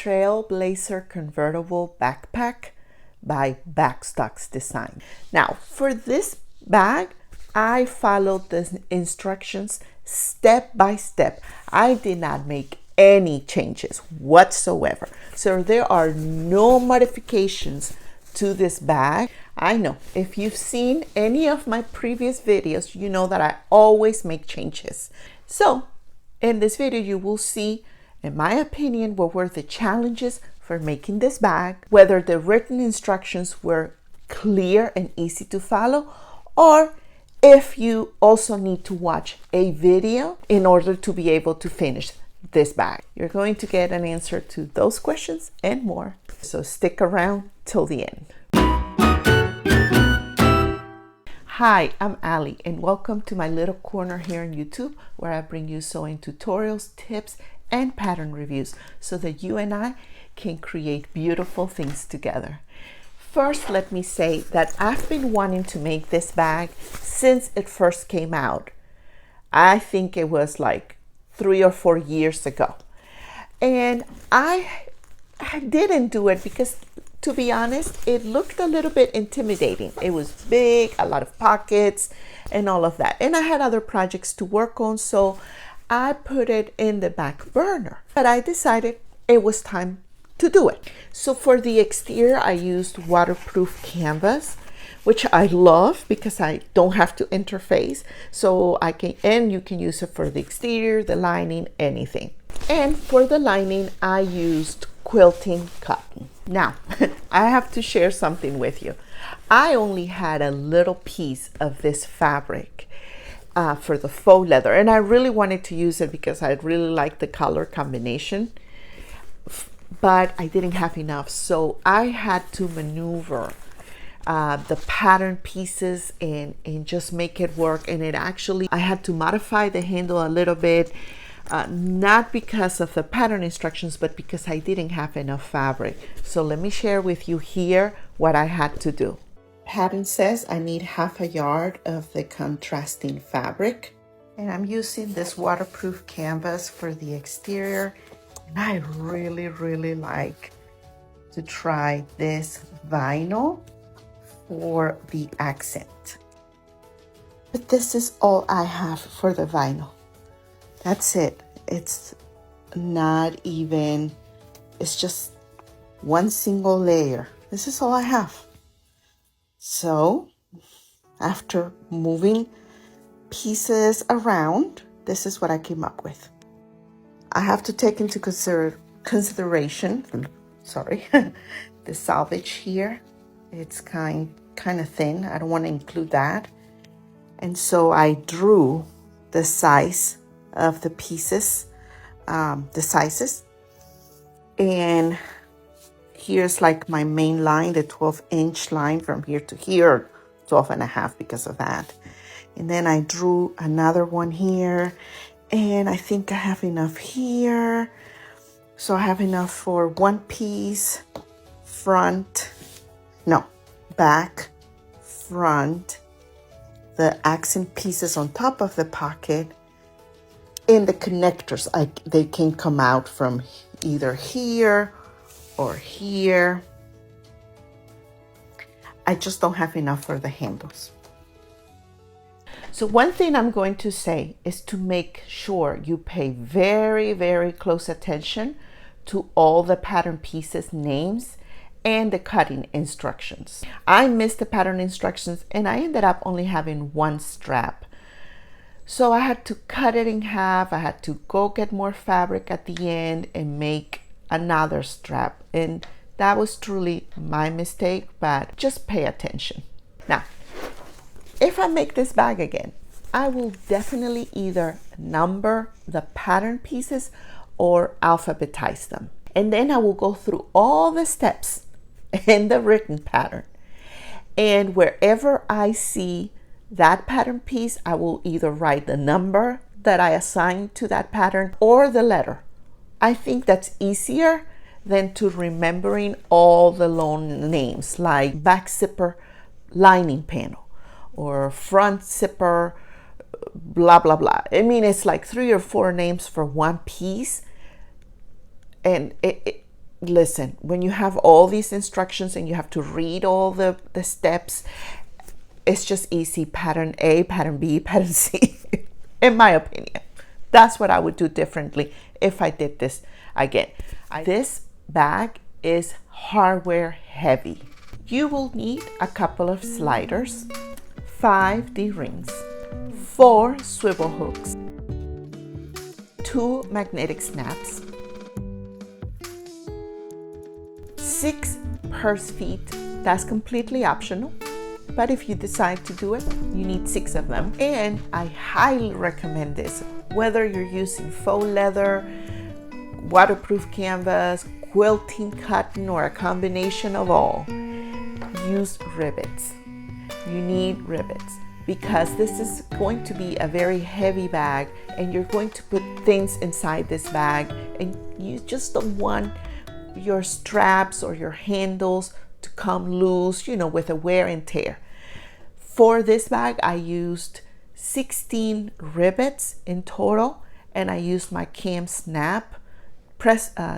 Trailblazer Convertible Backpack by Bagstock's design. Now, for this bag, I followed the instructions step by step. I did not make any changes whatsoever. So there are no modifications to this bag. I know if you've seen any of my previous videos, you know that I always make changes. So in this video, you will see, in my opinion, what were the challenges for making this bag, whether the written instructions were clear and easy to follow, or if you also need to watch a video in order to be able to finish this bag. You're going to get an answer to those questions and more. So stick around till the end. Hi, I'm Ali, and welcome to my little corner here on YouTube, where I bring you sewing tutorials, tips, and pattern reviews so that you and I can create beautiful things together. First, let me say that I've been wanting to make this bag since it first came out. I think it was like 3 or 4 years ago. And I didn't do it because, to be honest, it looked a little bit intimidating. It was big, a lot of pockets, and all of that. And I had other projects to work on, so I put it in the back burner. But I decided it was time to do it. So for the exterior, I used waterproof canvas, which I love because I don't have to interface. So I can, and you can use it for the exterior, the lining, anything. And for the lining, I used quilting cotton. Now, I have to share something with you. I only had a little piece of this fabric for the faux leather, and I really wanted to use it because I really like the color combination, but I didn't have enough, so I had to maneuver the pattern pieces and just make it work. And it actually, I had to modify the handle a little bit, not because of the pattern instructions, but because I didn't have enough fabric. So let me share with you here what I had to do. Pattern says I need 1/2 yard of the contrasting fabric, and I'm using this waterproof canvas for the exterior. And I really like to try this vinyl for the accent. But this is all I have for the vinyl. That's it. It's not even, it's just one single layer. This is all I have. So after moving pieces around, this is what I came up with. I have to take into consideration, sorry, the selvage here. It's kind of thin. I don't want to include that. And so I drew the size of the pieces, the sizes. And here's like my main line, the 12-inch line from here to here, 12.5 because of that. And then I drew another one here. And I think I have enough here. So I have enough for one piece, back, front, the accent pieces on top of the pocket, and the connectors. They can come out from either here or here. I just don't have enough for the handles. So one thing I'm going to say is to make sure you pay very close attention to all the pattern pieces names and the cutting instructions. I missed the pattern instructions and I ended up only having one strap. So I had to cut it in half. I had to go get more fabric at the end and make another strap. And that was truly my mistake, but just pay attention. Now, if I make this bag again, I will definitely either number the pattern pieces or alphabetize them. And then I will go through all the steps in the written pattern. And wherever I see that pattern piece, I will either write the number that I assigned to that pattern or the letter. I think that's easier than to remembering all the long names like back zipper lining panel or front zipper blah blah blah. I mean, it's like 3 or 4 names for one piece, and listen, when you have all these instructions and you have to read all the steps, it's just easy. Pattern A, pattern B, pattern C, in my opinion. That's what I would do differently if I did this again. This bag is hardware heavy. You will need a couple of sliders, 5 D-rings, 4 swivel hooks, 2 magnetic snaps, 6 purse feet. That's completely optional, but if you decide to do it, you need 6 of them. And I highly recommend this, whether you're using faux leather, waterproof canvas, quilting cotton, or a combination of all. Use rivets. You need rivets because this is going to be a very heavy bag and you're going to put things inside this bag, and you just don't want your straps or your handles to come loose, you know, with a wear and tear. For this bag, I used 16 rivets in total, and I used my cam snap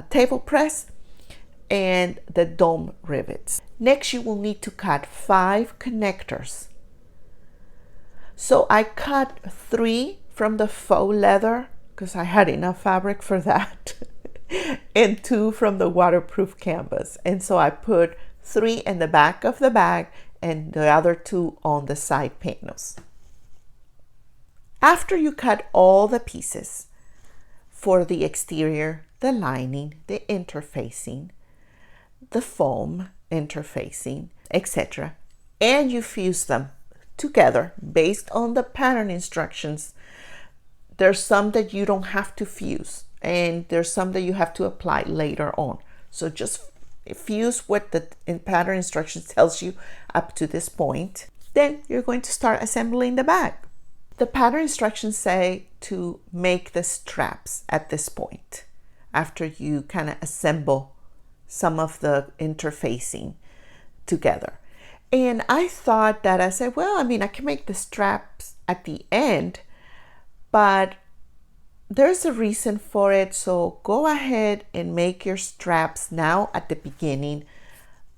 table press and the dome rivets. Next, you will need to cut 5 connectors. So I cut 3 from the faux leather because I had enough fabric for that, and 2 from the waterproof canvas. And so I put 3 in the back of the bag and the other 2 on the side panels. After you cut all the pieces for the exterior, the lining, the interfacing, the foam interfacing, etc., and you fuse them together based on the pattern instructions. There's some that you don't have to fuse, and there's some that you have to apply later on. So just fuse what the pattern instructions tells you up to this point. Then you're going to start assembling the bag. The pattern instructions say to make the straps at this point, after you kind of assemble some of the interfacing together. And I thought that, I said, well, I mean, I can make the straps at the end, but there's a reason for it. So go ahead and make your straps now at the beginning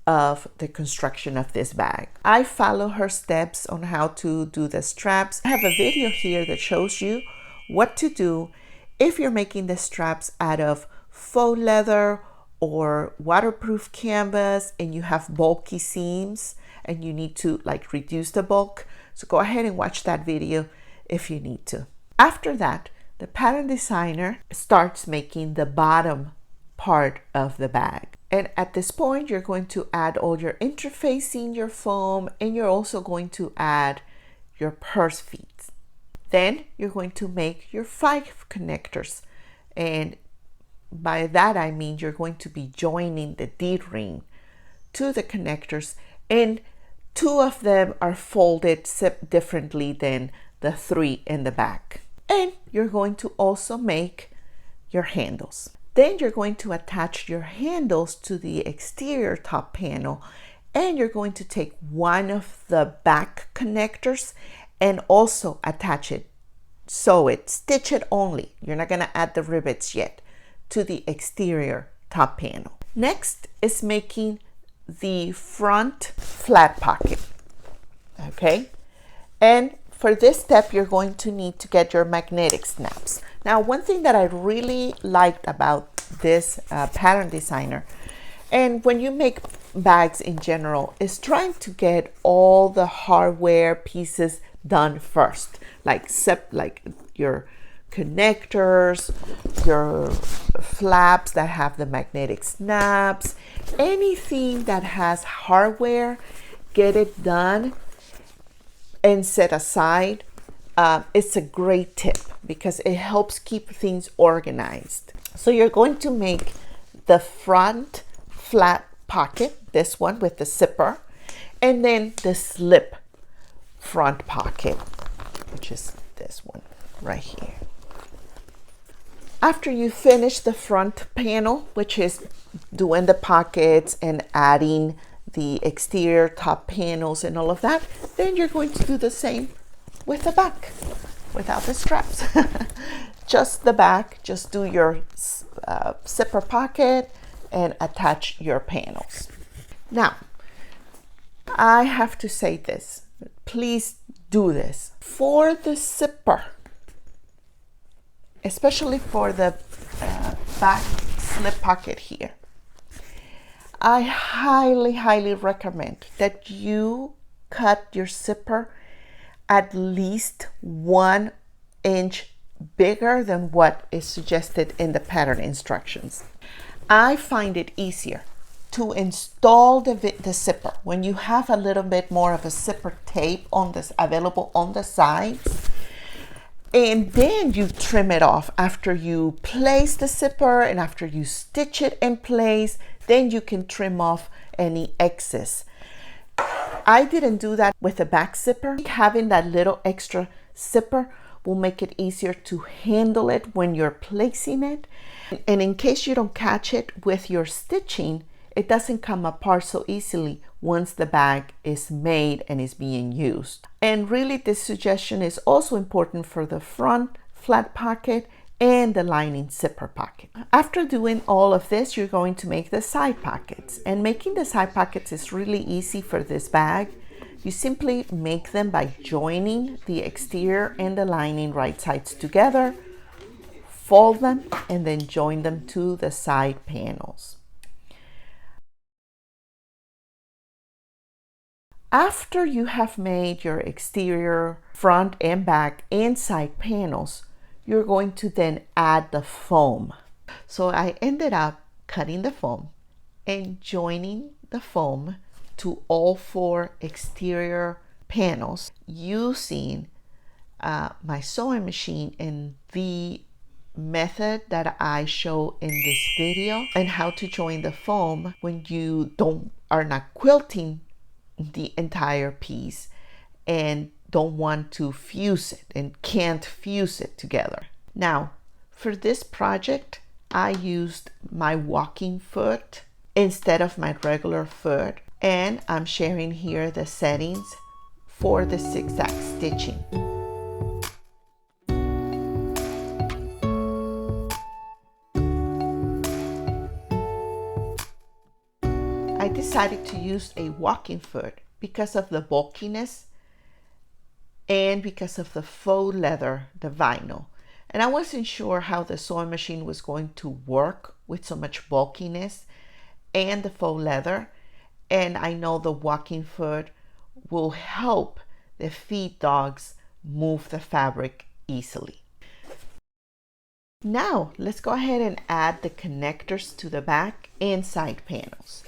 of the construction of this bag. I follow her steps on how to do the straps. I have a video here that shows you what to do if you're making the straps out of faux leather or waterproof canvas and you have bulky seams and you need to like reduce the bulk. So go ahead and watch that video if you need to. After that, the pattern designer starts making the bottom part of the bag. And at this point, you're going to add all your interfacing, your foam, and you're also going to add your purse feet. Then you're going to make your 5 connectors. And by that, I mean you're going to be joining the D-ring to the connectors, and 2 of them are folded differently than the 3 in the back. And you're going to also make your handles. Then you're going to attach your handles to the exterior top panel, and you're going to take one of the back connectors and also attach it, sew it, stitch it only. You're not going to add the rivets yet to the exterior top panel. Next is making the front flat pocket. Okay, and for this step, you're going to need to get your magnetic snaps. Now, one thing that I really liked about this pattern designer, and when you make bags in general, is trying to get all the hardware pieces done first, like your connectors, your flaps that have the magnetic snaps, anything that has hardware, get it done and set aside. It's a great tip because it helps keep things organized. So you're going to make the front flat pocket, this one with the zipper, and then the slip front pocket, which is this one right here. After you finish the front panel, which is doing the pockets and adding the exterior top panels and all of that, then you're going to do the same with the back without the straps. Just the back, just do your zipper pocket and attach your panels. Now, I have to say this. Please do this. For the zipper, especially for the back slip pocket here, I highly recommend that you cut your zipper at least 1 inch bigger than what is suggested in the pattern instructions. I find it easier to install the zipper when you have a little bit more of a zipper tape on this available on the sides, and then you trim it off after you place the zipper and after you stitch it in place. Then you can trim off any excess. I didn't do that with the back zipper. Having that little extra zipper will make it easier to handle it when you're placing it. And in case you don't catch it with your stitching, it doesn't come apart so easily once the bag is made and is being used. And really, this suggestion is also important for the front flat pocket and the lining zipper pocket. After doing all of this, you're going to make the side pockets. And making the side pockets is really easy for this bag. You simply make them by joining the exterior and the lining right sides together, fold them, and then join them to the side panels. After you have made your exterior, front and back and side panels, you're going to then add the foam. So I ended up cutting the foam and joining the foam to all 4 exterior panels using my sewing machine in the method that I show in this video, and how to join the foam when you are not quilting the entire piece and don't want to fuse it and can't fuse it together. Now, for this project, I used my walking foot instead of my regular foot, and I'm sharing here the settings for the zigzag stitching. I decided to use a walking foot because of the bulkiness and because of the faux leather, the vinyl. And I wasn't sure how the sewing machine was going to work with so much bulkiness and the faux leather. And I know the walking foot will help the feed dogs move the fabric easily. Now let's go ahead and add the connectors to the back and side panels.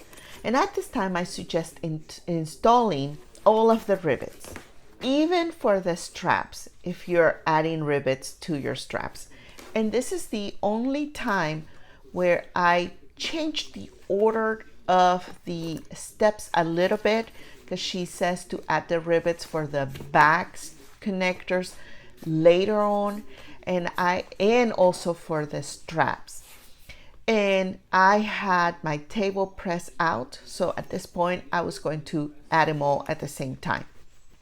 And at this time, I suggest installing all of the rivets, even for the straps, if you're adding rivets to your straps. And this is the only time where I changed the order of the steps a little bit, because she says to add the rivets for the back connectors later on, and also for the straps. And I had my table press out, so at this point I was going to add them all at the same time.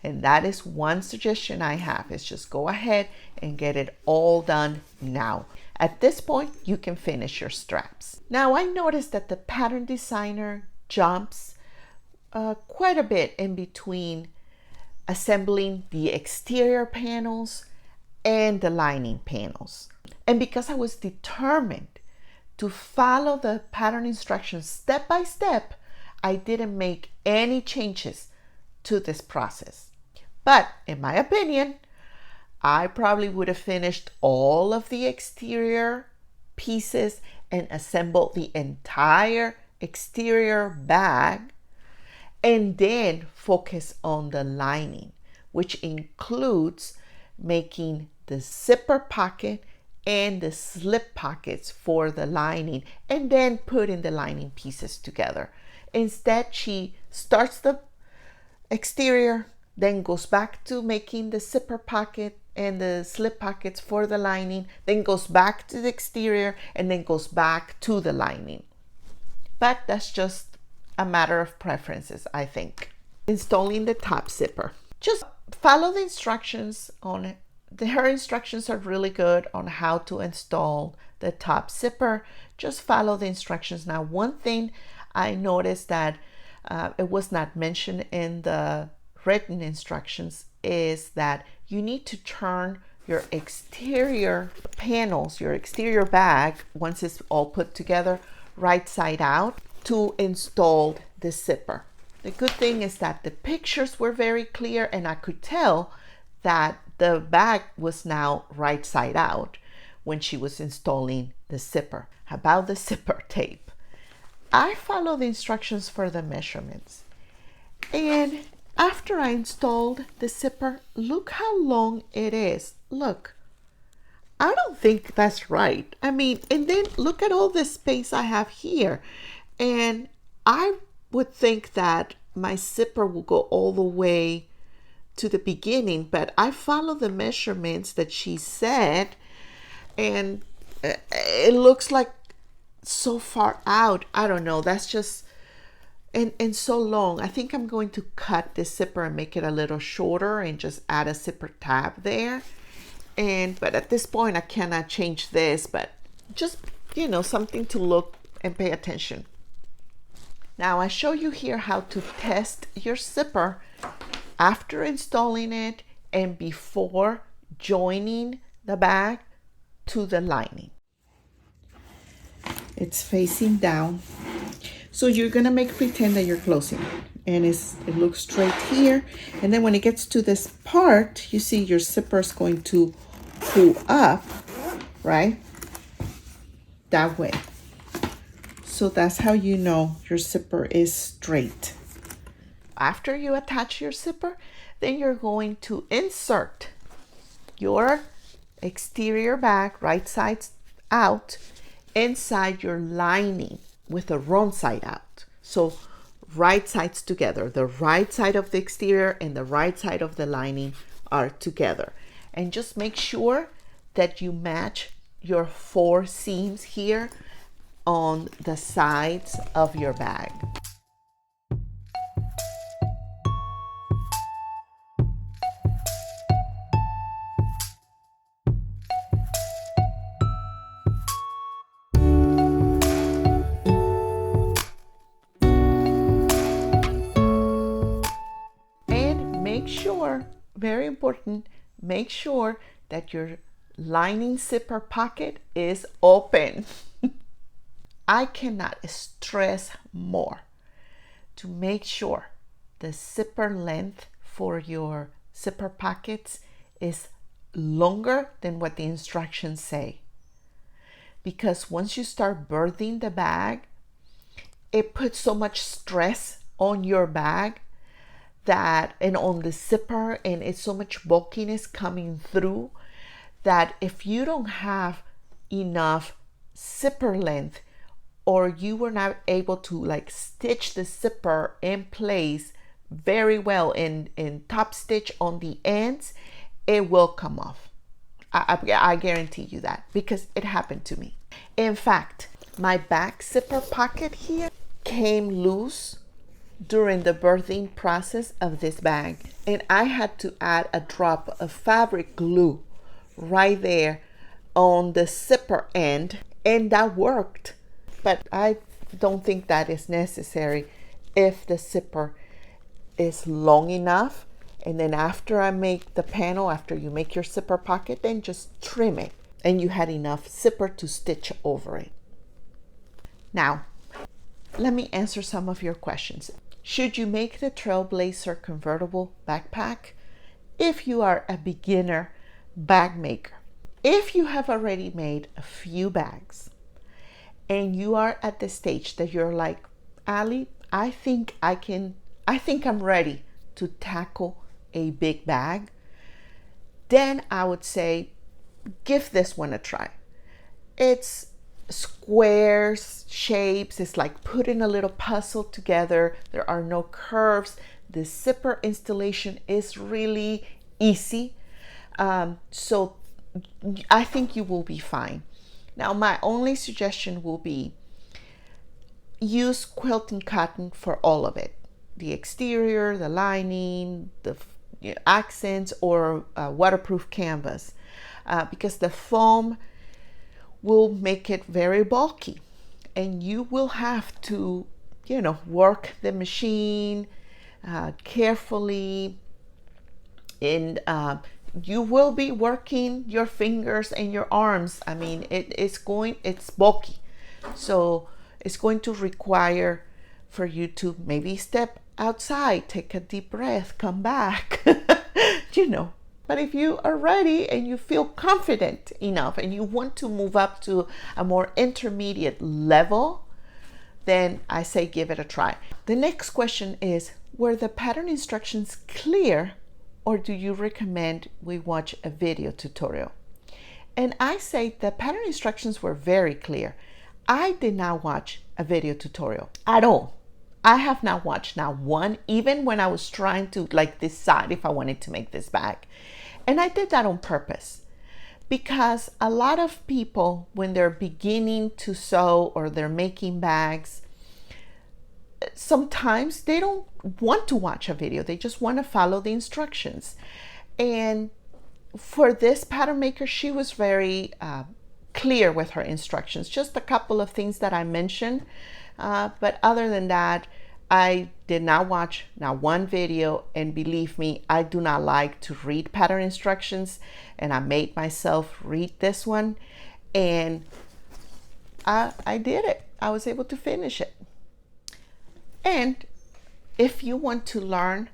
And that is one suggestion I have, is just go ahead and get it all done now. At this point, you can finish your straps. Now I noticed that the pattern designer jumps quite a bit in between assembling the exterior panels and the lining panels. And because I was determined to follow the pattern instructions step by step, I didn't make any changes to this process. But in my opinion, I probably would have finished all of the exterior pieces and assembled the entire exterior bag, and then focus on the lining, which includes making the zipper pocket and the slip pockets for the lining, and then putting the lining pieces together. Instead, she starts the exterior, then goes back to making the zipper pocket and the slip pockets for the lining, then goes back to the exterior, and then goes back to the lining. But that's just a matter of preferences, I think. Installing the top zipper. Just follow the instructions on it. Her instructions are really good on how to install the top zipper. just follow the instructions. Now, one thing I noticed that it was not mentioned in the written instructions is that you need to turn your exterior panels, your exterior bag, once it's all put together, right side out to install the zipper. The good thing is that the pictures were very clear and I could tell that the bag was now right side out when she was installing the zipper. About the zipper tape, I follow the instructions for the measurements. And after I installed the zipper, look how long it is. Look, I don't think that's right. I mean, and then look at all this space I have here. And I would think that my zipper will go all the way to the beginning, but I follow the measurements that she said, and it looks like so far out. I don't know. That's just and so long. I think I'm going to cut this zipper and make it a little shorter and just add a zipper tab there. But at this point I cannot change this, but just, you know, something to look and pay attention. Now I show you here how to test your zipper after installing it and before joining the bag to the lining. It's facing down. So you're gonna pretend that you're closing it, and it looks straight here. And then when it gets to this part, you see your zipper is going to pull up, right? That way. So that's how you know your zipper is straight. After you attach your zipper, then you're going to insert your exterior bag right sides out inside your lining with the wrong side out. So right sides together, the right side of the exterior and the right side of the lining are together. And just make sure that you match your 4 seams here on the sides of your bag. Make sure, very important, make sure that your lining zipper pocket is open. I cannot stress more to make sure the zipper length for your zipper pockets is longer than what the instructions say. Because once you start birthing the bag, it puts so much stress on your bag that, and on the zipper, and it's so much bulkiness coming through that if you don't have enough zipper length, or you were not able to like stitch the zipper in place very well and top stitch on the ends, it will come off. I guarantee you that, because it happened to me. In fact, my back zipper pocket here came loose during the birthing process of this bag, and I had to add a drop of fabric glue right there on the zipper end, and that worked. But I don't think that is necessary if the zipper is long enough. And then after I make the panel, after you make your zipper pocket, then just trim it and you had enough zipper to stitch over it. Now, let me answer some of your questions. Should you make the Trailblazer Convertible Backpack if you are a beginner bag maker? If you have already made a few bags and you are at the stage that you're like, Ali, I think I'm ready to tackle a big bag, then I would say give this one a try. It's squares, shapes, it's like putting a little puzzle together. There are no curves. The zipper installation is really easy. So I think you will be fine. Now, my only suggestion will be use quilting cotton for all of it. The exterior, the lining, the accents, or waterproof canvas, because the foam will make it very bulky, and you will have to, work the machine carefully, and you will be working your fingers and your arms. I mean, it's bulky, so it's going to require for you to maybe step outside, take a deep breath, come back. But if you are ready and you feel confident enough and you want to move up to a more intermediate level, then I say give it a try. The next question is, were the pattern instructions clear, or do you recommend we watch a video tutorial? And I say the pattern instructions were very clear. I did not watch a video tutorial at all. I have not watched not one, even when I was trying to decide if I wanted to make this bag. And I did that on purpose, because a lot of people, when they're beginning to sew or they're making bags, sometimes they don't want to watch a video. They just want to follow the instructions. And for this pattern maker, she was very clear with her instructions. Just a couple of things that I mentioned. But other than that, I did not watch not one video, and believe me, I do not like to read pattern instructions, and I made myself read this one, and I did it. I was able to finish it. And if you want to learn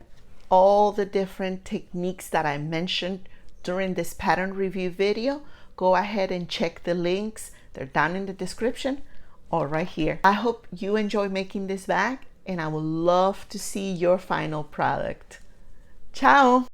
all the different techniques that I mentioned during this pattern review video, go ahead and check the links. They're down in the description or right here. I hope you enjoy making this bag, and I would love to see your final product. Ciao!